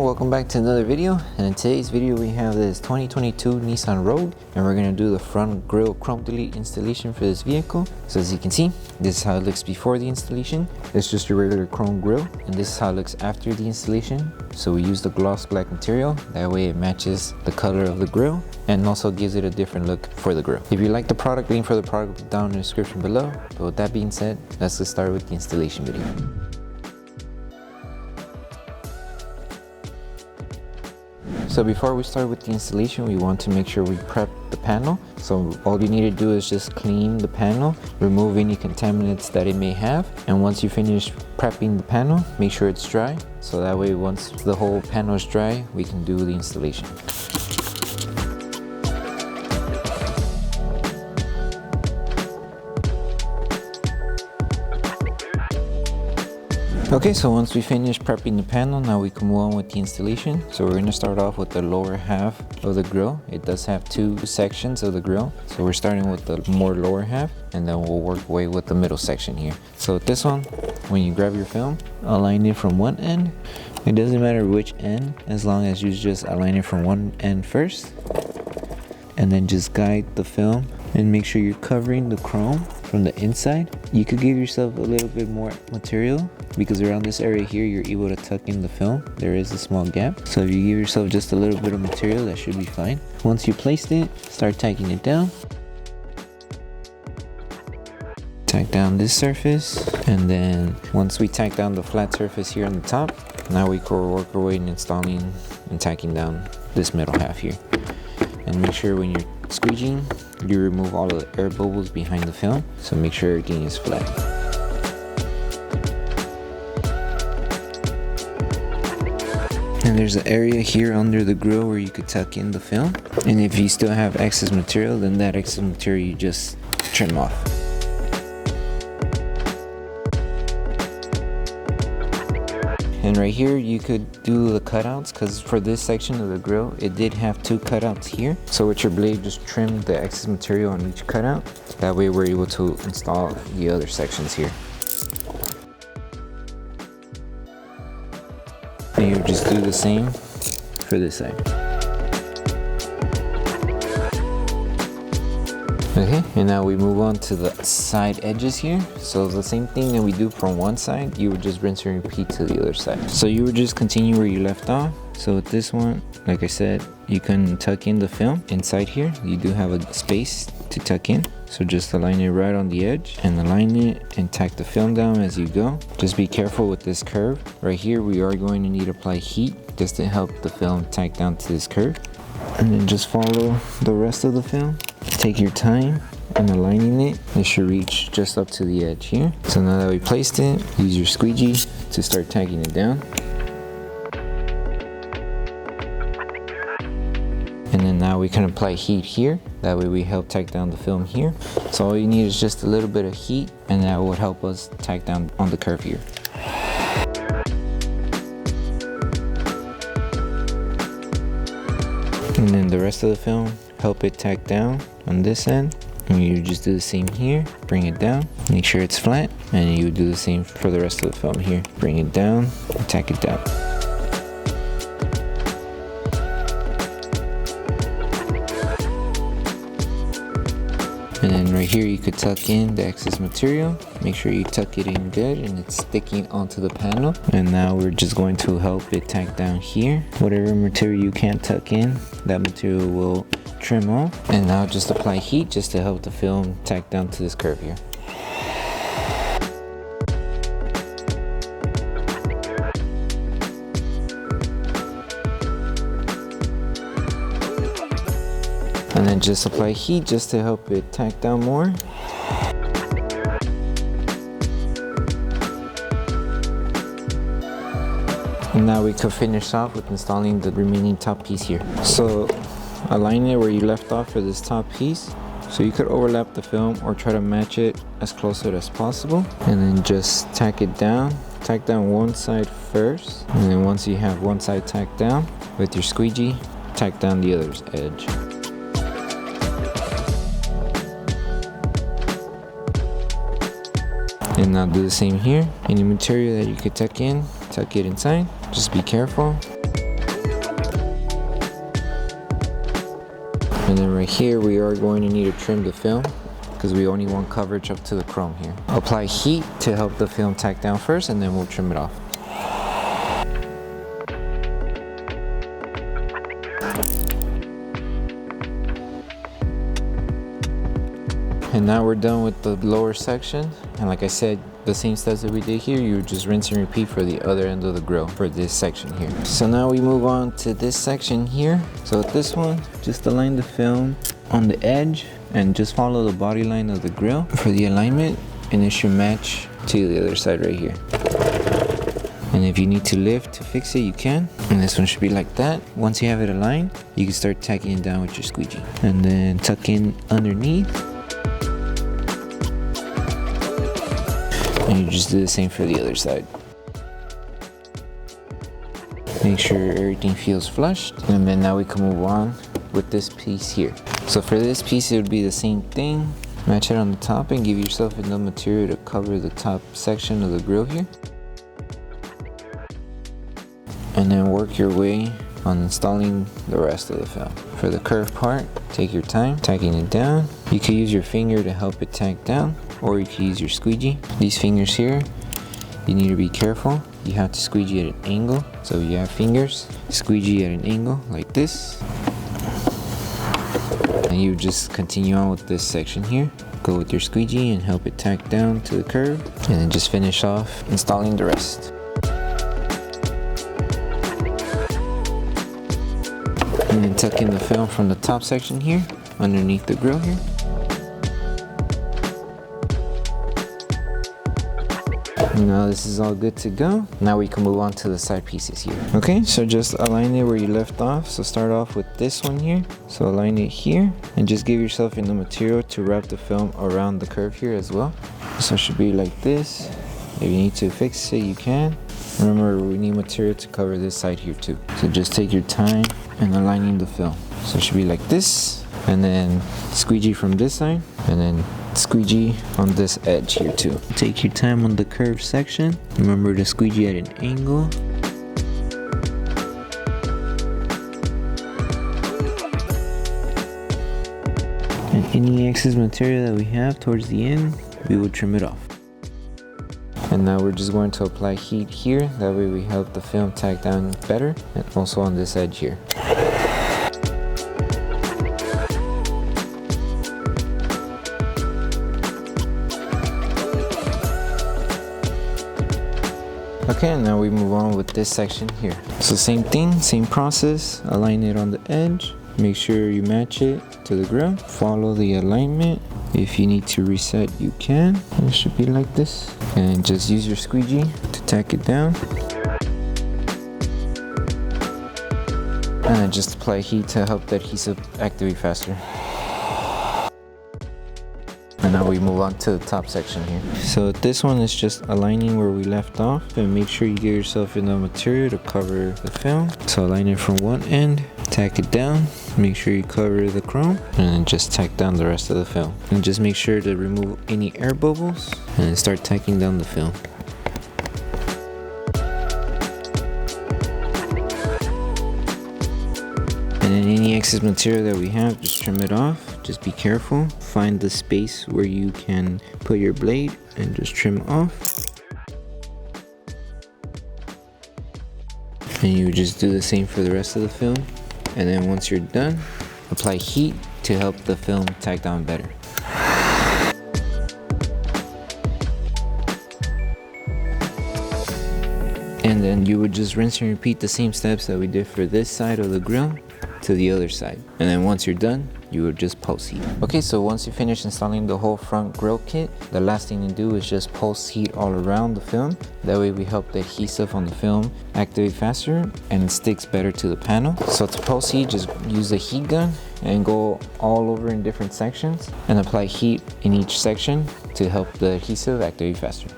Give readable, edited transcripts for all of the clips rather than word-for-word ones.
welcome back to another video, and in today's video we have this 2022 Nissan Rogue, and we're going to do the front grille chrome delete installation for this vehicle. So as you can see, this is how it looks before the installation. It's just your regular chrome grille, and this is how it looks after the installation. So we use the gloss black material, that way it matches the color of the grille and also gives it a different look for the grille. If you like the product, link for the product down in the description below. But with that being said, let's get started with the installation video. So before we start with the installation, we want to make sure we prep the panel. So all you need to do is just clean the panel, remove any contaminants that it may have. And once you finish prepping the panel, make sure it's dry. So that way, once the whole panel is dry, we can do the installation. Okay, so once we finish prepping the panel, now we can move on with the installation. So we're going to start off with the lower half of the grille. It does have two sections of the grille. So we're starting with the more lower half, and then we'll work away with the middle section here. So with this one, when you grab your film, align it from one end. It doesn't matter which end, as long as you just align it from one end first. And then just guide the film and make sure you're covering the chrome from the inside. You could give yourself a little bit more material, because around this area here you're able to tuck in the film. There is a small gap, so if you give yourself just a little bit of material, that should be fine. Once you placed it, start tacking it down. Tack down this surface, and then once we tack down the flat surface here on the top, now we can work our way in installing and tacking down this middle half here. And make sure when you're squeegeeing, you remove all of the air bubbles behind the film, so make sure everything is flat. And there's an area here under the grille where you could tuck in the film, and if you still have excess material, then that excess material you just trim off. And right here you could do the cutouts, because for this section of the grille it did have two cutouts here. So with your blade, just trim the excess material on each cutout. That way we're able to install the other sections here. And you just do the same for this side. Okay, and now we move on to the side edges here. So the same thing that we do from one side, you would just rinse and repeat to the other side. So you would just continue where you left off. So with this one, like I said, you can tuck in the film inside here. You do have a space to tuck in. So just align it right on the edge and align it and tack the film down as you go. Just be careful with this curve. Right here, we are going to need to apply heat just to help the film tack down to this curve. And then just follow the rest of the film. Take your time in aligning it. It should reach just up to the edge here. So now that we placed it, use your squeegee to start tacking it down. And then now we can apply heat here. That way we help tack down the film here. So all you need is just a little bit of heat, and that would help us tack down on the curve here. And then the rest of the film, help it tack down on this end. And you just do the same here, bring it down, make sure it's flat, and you do the same for the rest of the film here. Bring it down and tack it down. And then right here you could tuck in the excess material. Make sure you tuck it in good and it's sticking onto the panel. And now we're just going to help it tack down here. Whatever material you can't tuck in, that material will trim off. And now just apply heat just to help the film tack down to this curve here. And then just apply heat just to help it tack down more. And now we could finish off with installing the remaining top piece here. So align it where you left off for this top piece. So you could overlap the film or try to match it as close to it as possible. And then just tack it down. Tack down one side first. And then once you have one side tacked down, with your squeegee, tack down the other's edge. And now do the same here. Any material that you could tuck in, tuck it inside. Just be careful. then right here, we are going to need to trim the film because we only want coverage up to the chrome here. Apply heat to help the film tack down first, and then we'll trim it off. And now we're done with the lower section. And like I said, the same steps that we did here, you just rinse and repeat for the other end of the grill for this section here. So now we move on to this section here. So with this one, just align the film on the edge and just follow the body line of the grill for the alignment, and it should match to the other side right here. And if you need to lift to fix it, you can. And this one should be like that. Once you have it aligned, you can start tacking it down with your squeegee. And then tuck in underneath. And you just do the same for the other side. Make sure everything feels flushed. And then now we can move on with this piece here. So for this piece, it would be the same thing. Match it on the top and give yourself enough material to cover the top section of the grill here. And then work your way on installing the rest of the film. For the curved part, take your time tacking it down. You can use your finger to help it tack down, or you can use your squeegee. These fingers here, you need to be careful. You have to squeegee at an angle. So you have fingers, squeegee at an angle like this. And you just continue on with this section here. Go with your squeegee and help it tack down to the curve. And then just finish off installing the rest. And then tuck in the film from the top section here, underneath the grill here. Now this is all good to go. Now we can move on to the side pieces here. Okay, so just align it where you left off. So start off with this one here. So align it here and just give yourself enough material to wrap the film around the curve here as well. So it should be like this. If you need to fix it, you can. Remember, we need material to cover this side here too. So just take your time and aligning the film. So it should be like this, and then squeegee from this side, and then squeegee on this edge here too. Take your time on the curved section. Remember to squeegee at an angle. And any excess material that we have towards the end, we will trim it off. And now we're just going to apply heat here. That way we help the film tack down better, and also on this edge here. Okay, and now we move on with this section here. So same thing, same process. Align it on the edge. Make sure you match it to the grill. Follow the alignment. If you need to reset, you can. It should be like this. And just use your squeegee to tack it down. And then just apply heat to help the adhesive activate faster. And now we move on to the top section here. So this one is just aligning where we left off, and make sure you give yourself enough material to cover the film. So align it from one end, tack it down, make sure you cover the chrome, and then just tack down the rest of the film. And just make sure to remove any air bubbles and start tacking down the film. And then any excess material that we have, just trim it off. Just be careful. Find the space where you can put your blade and just trim off. And you just do the same for the rest of the film. And then once you're done, apply heat to help the film tack down better. And then you would just rinse and repeat the same steps that we did for this side of the grill to the other side. And then once you're done, you would just post heat. Okay, so once you finish installing the whole front grill kit, the last thing to do is just post heat all around the film. That way we help the adhesive on the film activate faster and it sticks better to the panel. So to post heat, just use a heat gun and go all over in different sections and apply heat in each section to help the adhesive activate faster.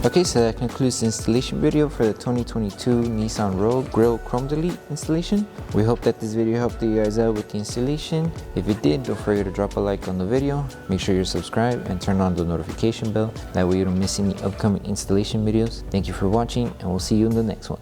Okay, Okay, so that concludes the installation video for the 2022 Nissan Rogue Grille Chrome Delete installation. We hope that this video helped you guys out with the installation. If it did, don't forget to drop a like on the video. Make sure you're subscribed and turn on the notification bell. That way you don't miss any upcoming installation videos. Thank you for watching, and we'll see you in the next one.